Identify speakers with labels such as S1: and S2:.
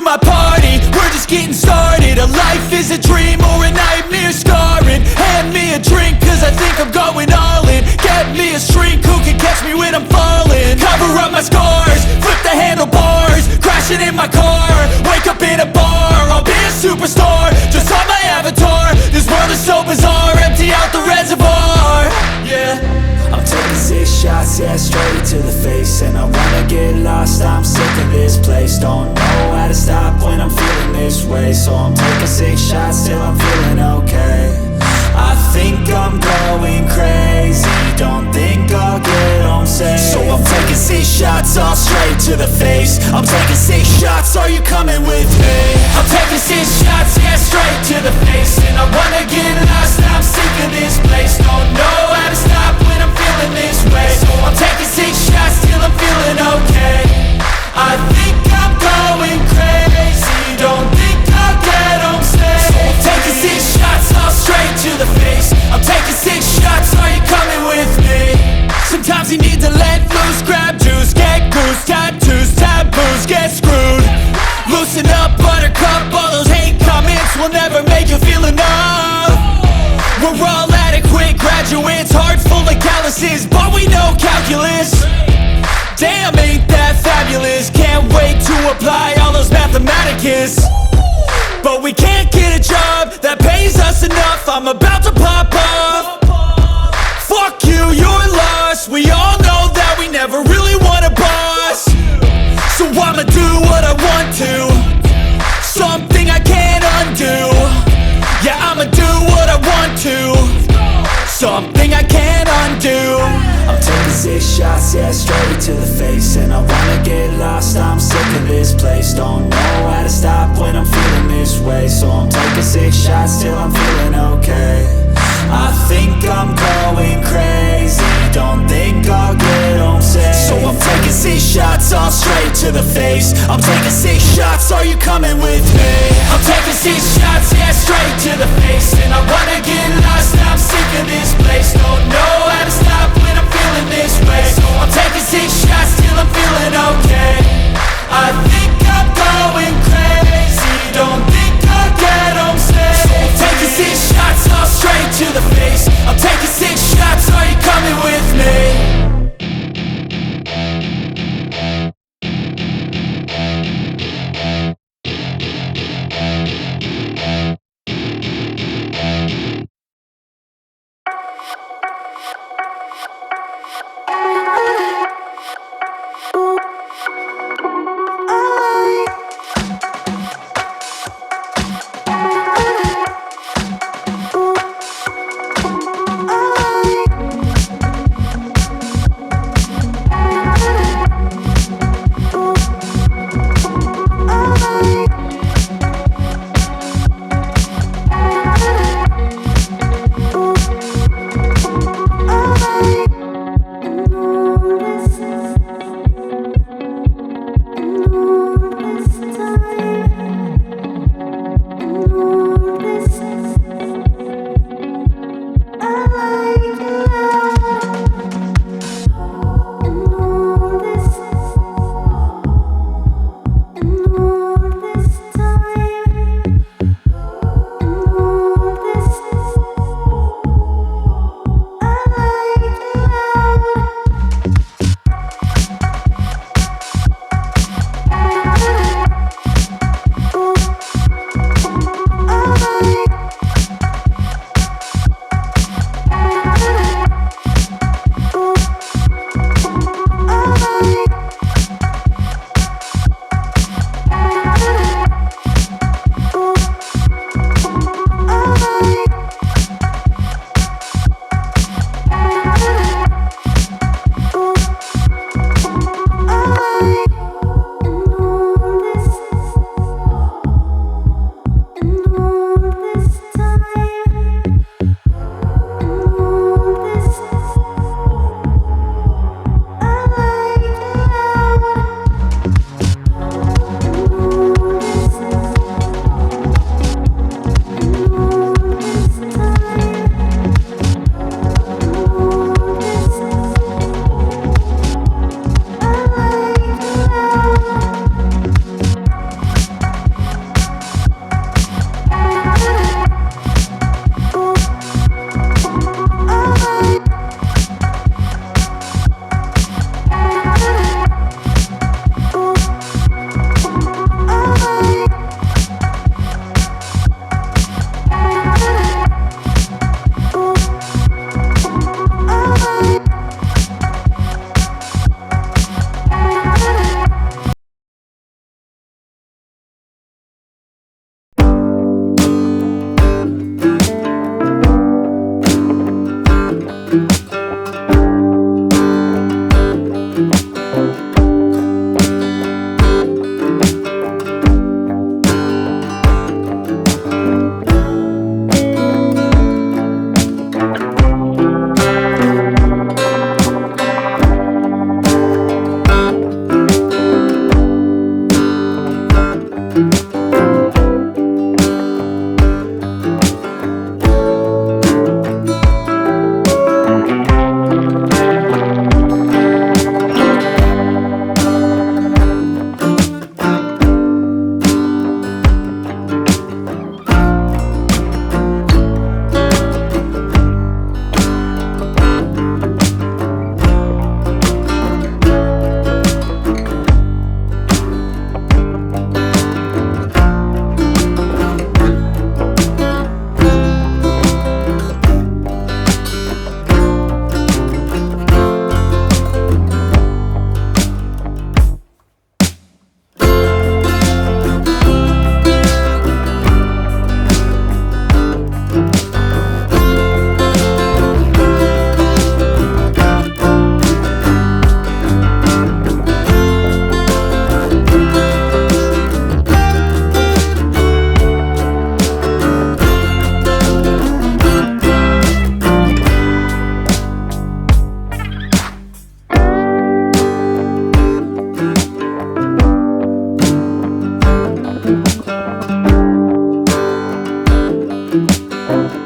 S1: my party, we're just getting started. A life is a dream or a nightmare scarring. Hand me a drink cause I think I'm going all in. Get me a shrink who can catch me when I'm falling. Cover up my scars, flip the handlebars, crashing in my car, wake up in a bar. I'll be a superstar, just on my avatar. This world is so bizarre, empty out the reservoir. Yeah,
S2: I'm taking 6 shots, yeah, straight to the face. And I wanna get lost, I'm sick of this place. Don't know how to stop when I'm feeling this way. So I'm taking 6 shots till I'm feeling okay. I think I'm going crazy, don't think I'll get home safe. So I'm taking 6 shots, all straight to the face. I'm taking 6 shots, are you coming with me?
S1: I'm taking 6 shots, yeah, straight to the face. And I wanna get lost, I'm sick of this place. Don't know how to stop when I'm feeling this way. So I'm taking 6 shots till I'm feeling okay. I think I'm going crazy, don't think I'll get home safe. So I'm taking 6 shots, all straight to the face. I'm taking 6 shots, are you coming with me? Sometimes you need to let loose, grab juice, get goose, tattoos, taboos, get screwed. Loosen up, buttercup, all those hate comments will never make you feel enough. We're all adequate graduates, heart full of calluses, but we know calculus. Damn, ain't that fabulous? Can't wait to apply all those mathematicus. But we can't get a job that pays us enough. I'm about to pop off. Fuck you, you're lost. We all know that we never really want a boss. So I'ma do what I want to, something I can't undo. Yeah, I'ma do what I want to, something I can't undo.
S2: I'm taking 6 shots, yeah, straight to the face. And I wanna get lost, I'm sick of this place. Don't know how to stop when I'm feeling this way. So I'm taking 6 shots till I'm feeling okay. I think I'm going crazy, don't think I'll get home safe. So I'm taking 6 shots, all straight to the face. I'm taking 6 shots, are you coming with me?
S1: I'm taking 6 shots, yeah, straight to the face. And I wanna get lost, I'm sick of this place. Don't know how to stop when I'm feeling this way. So I'm taking 6 shots till I'm feeling okay. I think I'm going crazy, don't think I'll get home safe. So I'm taking 6 shots, all straight to the face. I'm taking 6 shots, are you coming with me? Chennai.